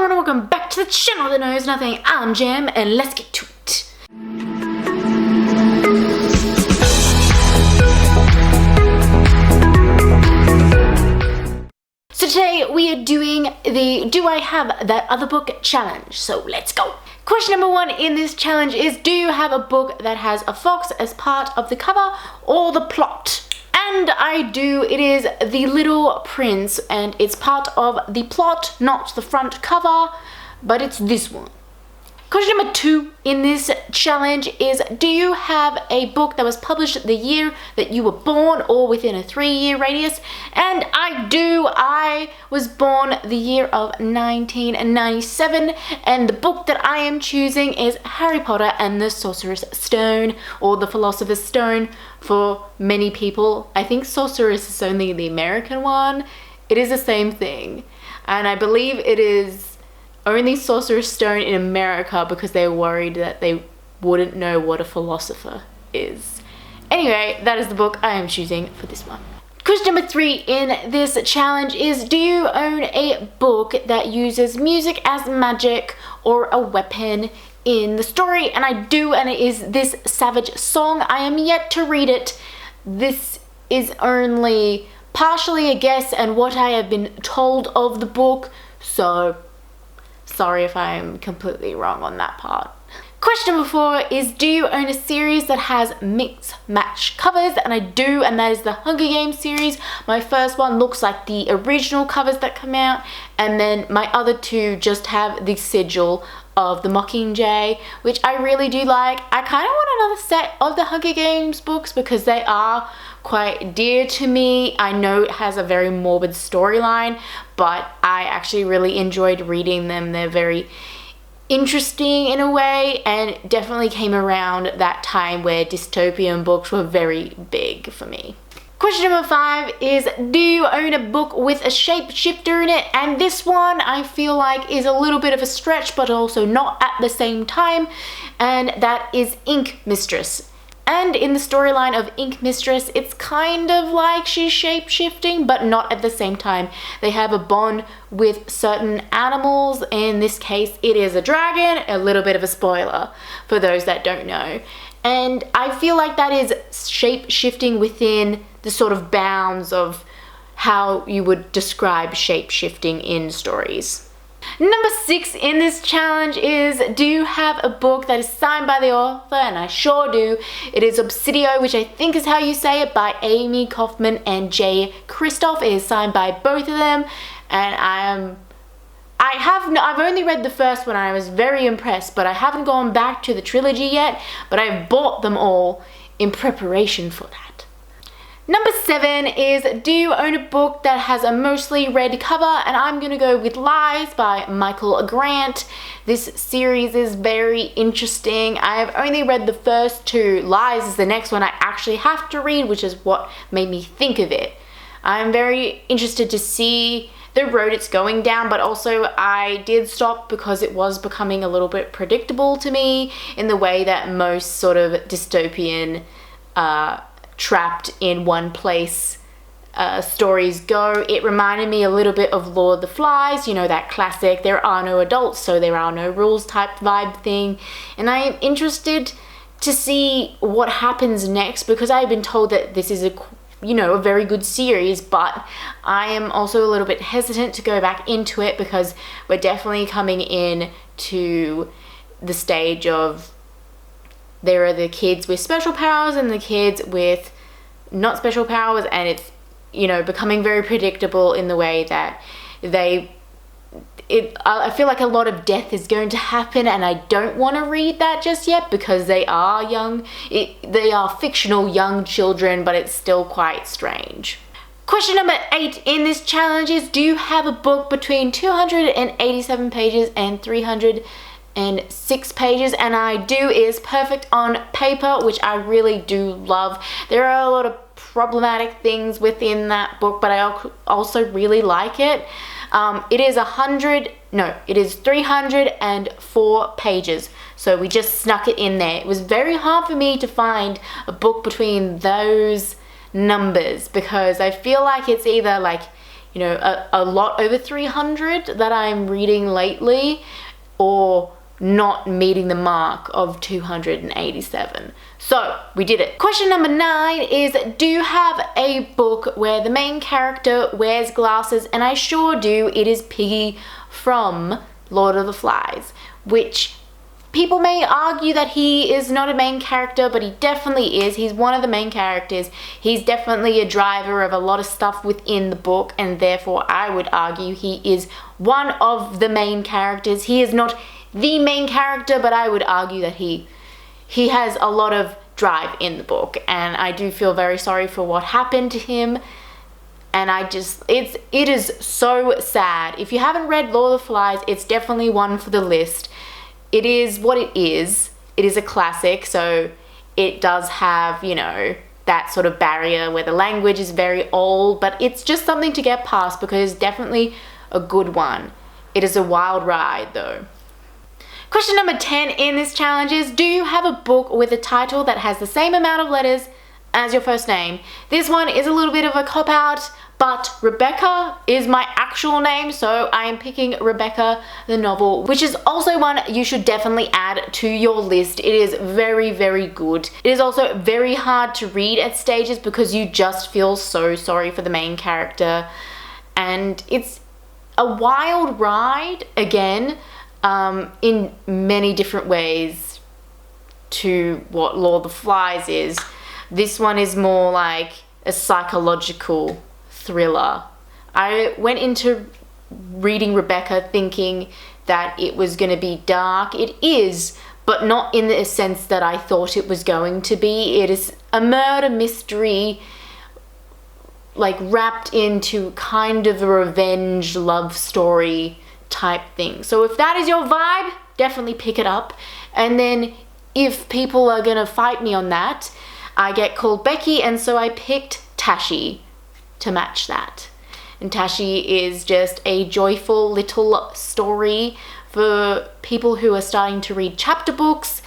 everyone, and welcome back to the channel that knows nothing. I'm Jam, and let's get to it. So today we are doing the Do I Have That Other Book challenge, so let's go. Question number 1 in this challenge is, do you have a book that has a fox as part of the cover or the plot? And I do. It is The Little Prince, and it's part of the plot, not the front cover, but it's this one. Question number 2 in this challenge is, do you have a book that was published the year that you were born or within a 3-year radius? And I do. I was born the year of 1997, and the book that I am choosing is Harry Potter and the Sorcerer's Stone, or the Philosopher's Stone for many people. I think Sorceress is only the American one. It is the same thing, and I believe it is only Sorcerer's Stone in America because they're worried that they wouldn't know what a philosopher is. Anyway, that is the book I am choosing for this one. Question number 3 in this challenge is, do you own a book that uses music as magic or a weapon in the story? And I do, and it is this Savage song. I am yet to read it. This is only partially a guess and what I have been told of the book, so sorry if I'm completely wrong on that part. Question number 4 is, do you own a series that has mix match covers? And I do, and that is the Hunger Games series. My first one looks like the original covers that come out, and then my other 2 just have the sigil of the Mockingjay, which I really do like. I kind of want another set of the Hunger Games books because they are quite dear to me. I know it has a very morbid storyline, but I actually really enjoyed reading them. They're very interesting in a way, and definitely came around that time where dystopian books were very big for me. Question number 5 is, do you own a book with a shapeshifter in it? And this one I feel like is a little bit of a stretch, but also not at the same time, and that is Ink Mistress. And in the storyline of Ink Mistress, it's kind of like she's shape-shifting, but not at the same time. They have a bond with certain animals. In this case, it is a dragon, a little bit of a spoiler for those that don't know. And I feel like that is shape-shifting within the sort of bounds of how you would describe shape-shifting in stories. Number 6 in this challenge is, do you have a book that is signed by the author? And I sure do. It is Obsidio, which I think is how you say it, by Amy Kaufman and Jay Kristoff. It is signed by both of them, and I've only read the first one. I was very impressed, but I haven't gone back to the trilogy yet, but I've bought them all in preparation for that. Number 7 is, do you own a book that has a mostly red cover? And I'm gonna go with Lies by Michael Grant. This series is very interesting. I have only read the first 2. Lies is the next one I actually have to read, which is what made me think of it. I'm very interested to see the road it's going down, but also I did stop because it was becoming a little bit predictable to me in the way that most sort of dystopian trapped in one place stories go. It reminded me a little bit of Lord of the Flies, you know, that classic there are no adults so there are no rules type vibe thing. And I am interested to see what happens next because I've been told that this is a very good series, but I am also a little bit hesitant to go back into it because we're definitely coming in to the stage of there are the kids with special powers and the kids with not special powers, and it's becoming very predictable in the way that I feel like a lot of death is going to happen, and I don't want to read that just yet because they are young. They are fictional young children, but it's still quite strange. Question number 8 in this challenge is, do you have a book between 287 pages and 306 pages? And I do. It is perfect on paper, which I really do love. There are a lot of problematic things within that book, but I also really like it. It is 304 pages, so we just snuck it in there. It was very hard for me to find a book between those numbers because I feel like it's either you know, a lot over 300 that I'm reading lately, or not meeting the mark of 287. So we did it. Question number 9 is, do you have a book where the main character wears glasses? And I sure do. It is Piggy from Lord of the Flies, which people may argue that he is not a main character, but he definitely is. He's one of the main characters. He's definitely a driver of a lot of stuff within the book, and therefore I would argue he is one of the main characters. He is not the main character, but I would argue that he has a lot of drive in the book, and I do feel very sorry for what happened to him. And it is so sad. If you haven't read Lord of the Flies, it's definitely one for the list. It is what it is. It is a classic, so it does have, you know, that sort of barrier where the language is very old, but it's just something to get past because it's definitely a good one. It is a wild ride though. Question number 10 in this challenge is, do you have a book with a title that has the same amount of letters as your first name? This one is a little bit of a cop-out, but Rebecca is my actual name, so I am picking Rebecca the novel, which is also one you should definitely add to your list. It is very, very good. It is also very hard to read at stages because you just feel so sorry for the main character, and it's a wild ride again, in many different ways to what Lord of the Flies is. This one is more like a psychological thriller. I went into reading Rebecca thinking that it was going to be dark. It is, but not in the sense that I thought it was going to be. It is a murder mystery, like wrapped into kind of a revenge love story type thing. So if that is your vibe, definitely pick it up. And then if people are gonna fight me on that, I get called Becky, and so I picked Tashi to match that. And Tashi is just a joyful little story for people who are starting to read chapter books.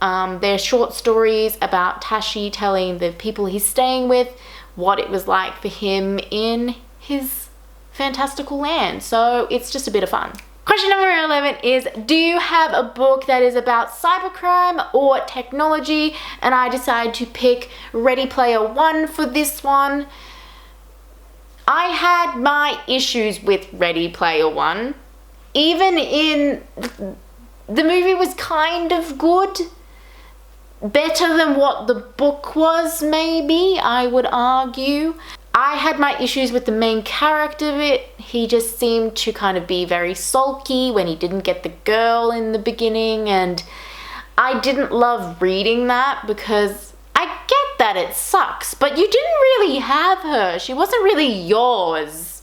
They're short stories about Tashi telling the people he's staying with what it was like for him in his fantastical land. So it's just a bit of fun. Question number 11 is, do you have a book that is about cybercrime or technology? And I decided to pick Ready Player One for this one. I had my issues with Ready Player One. Even in the movie was kind of good. Better than what the book was, maybe, I would argue. I had my issues with the main character of it. He just seemed to kind of be very sulky when he didn't get the girl in the beginning, and I didn't love reading that because I get that it sucks, but you didn't really have her. She wasn't really yours.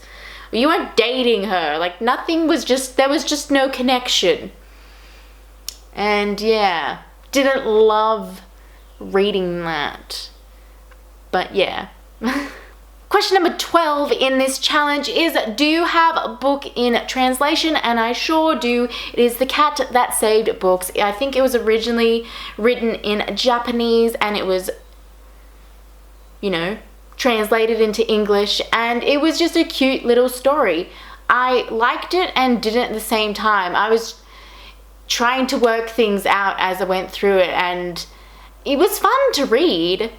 You weren't dating her. Like, nothing was just, there was just no connection. And yeah, didn't love reading that. But yeah. Question number 12 in this challenge is, do you have a book in translation? And I sure do. It is The Cat That Saved Books. I think it was originally written in Japanese and it was, you know, translated into English, and it was just a cute little story. I liked it and didn't at the same time. I was trying to work things out as I went through it, and it was fun to read.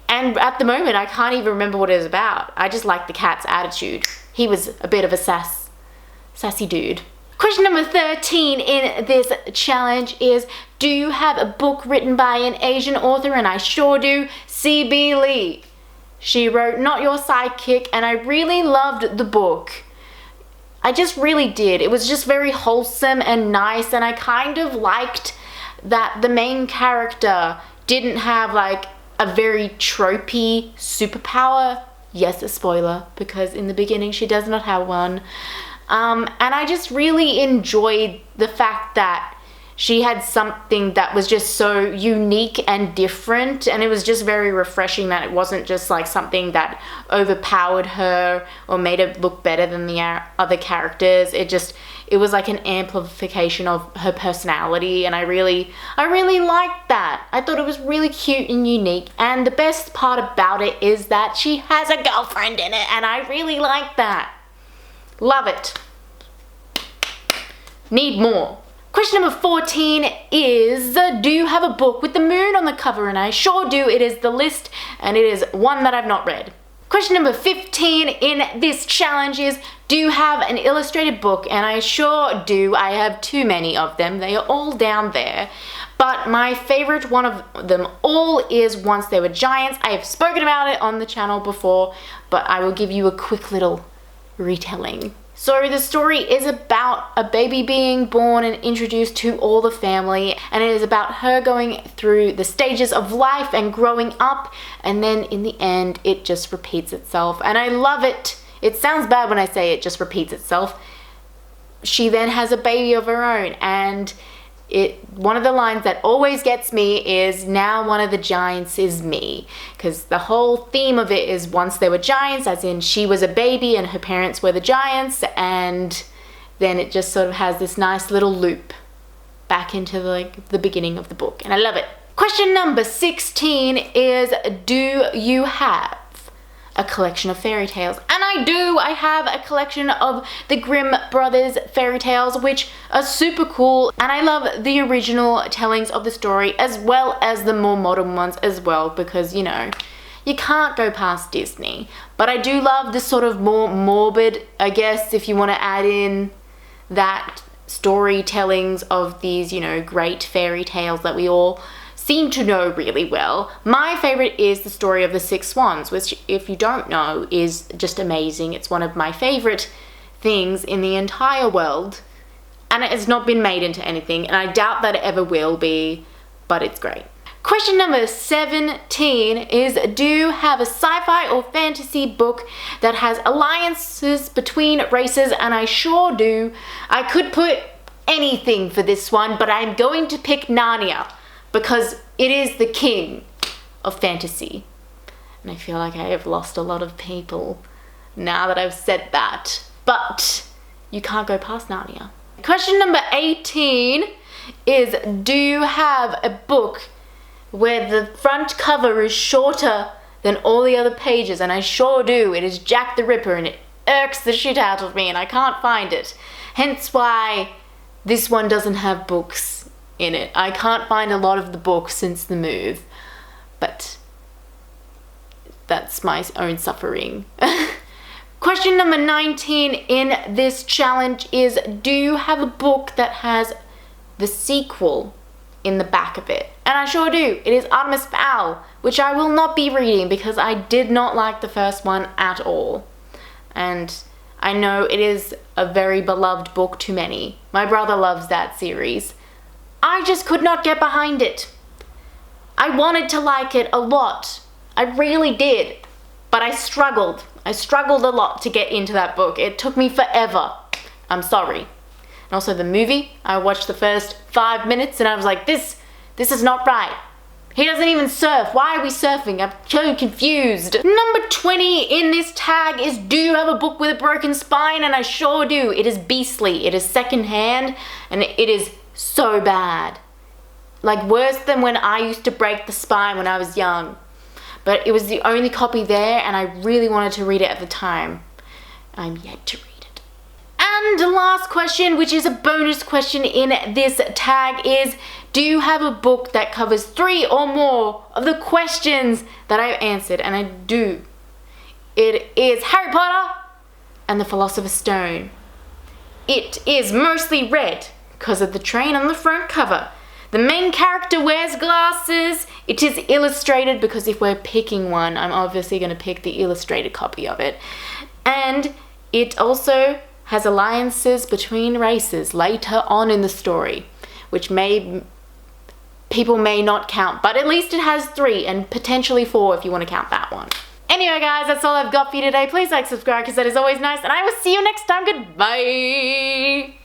And at the moment, I can't even remember what it was about. I just liked the cat's attitude. He was a bit of a sassy dude. Question number 13 in this challenge is, do you have a book written by an Asian author? And I sure do. C.B. Lee. She wrote Not Your Sidekick, and I really loved the book. I just really did. It was just very wholesome and nice, and I kind of liked that the main character didn't have like a very tropey superpower. Yes, a spoiler, because in the beginning she does not have one. And I just really enjoyed the fact that she had something that was just so unique and different, and it was just very refreshing that it wasn't just like something that overpowered her or made her look better than the other characters. It was like an amplification of her personality, and I really liked that. I thought it was really cute and unique, and the best part about it is that she has a girlfriend in it, and I really like that. Love it. Need more. Question number 14 is, do you have a book with the moon on the cover? And I sure do. It is The List, and it is one that I've not read. Question number 15 in this challenge is, do you have an illustrated book? And I sure do. I have too many of them. They are all down there. But my favorite one of them all is Once They Were Giants. I have spoken about it on the channel before, but I will give you a quick little retelling. So the story is about a baby being born and introduced to all the family, and it is about her going through the stages of life and growing up, and then in the end it just repeats itself, and I love it. It sounds bad when I say it just repeats itself. She then has a baby of her own, and one of the lines that always gets me is, now one of the giants is me, because the whole theme of it is once they were giants, as in she was a baby and her parents were the giants, and then it just sort of has this nice little loop back into the beginning of the book, and I love it. Question number 16 is, do you have a collection of fairy tales? And I do. I have a collection of the Grimm Brothers fairy tales, which are super cool, and I love the original tellings of the story as well as the more modern ones as well, because you know, you can't go past Disney. But I do love the sort of more morbid, I guess, if you want to add in that storytellings of these, you know, great fairy tales that we all seem to know really well. My favorite is the story of the Six Swans, which, if you don't know, is just amazing. It's one of my favorite things in the entire world, and it has not been made into anything, and I doubt that it ever will be, but it's great. Question number 17 is, do you have a sci-fi or fantasy book that has alliances between races? And I sure do. I could put anything for this one, but I'm going to pick Narnia, because it is the king of fantasy. And I feel like I have lost a lot of people now that I've said that. But you can't go past Narnia. Question number 18 is, do you have a book where the front cover is shorter than all the other pages? And I sure do. It is Jack the Ripper, and it irks the shit out of me, and I can't find it. Hence why this one doesn't have books in it. I can't find a lot of the books since the move, but that's my own suffering. Question number 19 in this challenge is, do you have a book that has the sequel in the back of it? And I sure do. It is Artemis Fowl, which I will not be reading because I did not like the first one at all. And I know it is a very beloved book to many. My brother loves that series. I just could not get behind it. I wanted to like it a lot. I really did. But I struggled. I struggled a lot to get into that book. It took me forever. I'm sorry. And also the movie, I watched the first 5 minutes and I was like, this is not right. He doesn't even surf. Why are we surfing? I'm so confused. Number 20 in this tag is, do you have a book with a broken spine? And I sure do. It is beastly. It is secondhand, and it is so bad. Like worse than when I used to break the spine when I was young. But it was the only copy there, and I really wanted to read it at the time. I'm yet to read it. And the last question, which is a bonus question in this tag, is, do you have a book that covers 3 or more of the questions that I've answered? And I do. It is Harry Potter and the Philosopher's Stone. It is mostly red because of the train on the front cover. The main character wears glasses. It is illustrated because if we're picking one, I'm obviously going to pick the illustrated copy of it. And it also has alliances between races later on in the story, which people may not count, but at least it has 3 and potentially 4 if you want to count that one. Anyway guys, that's all I've got for you today. Please like, subscribe, because that is always nice, and I will see you next time. Goodbye!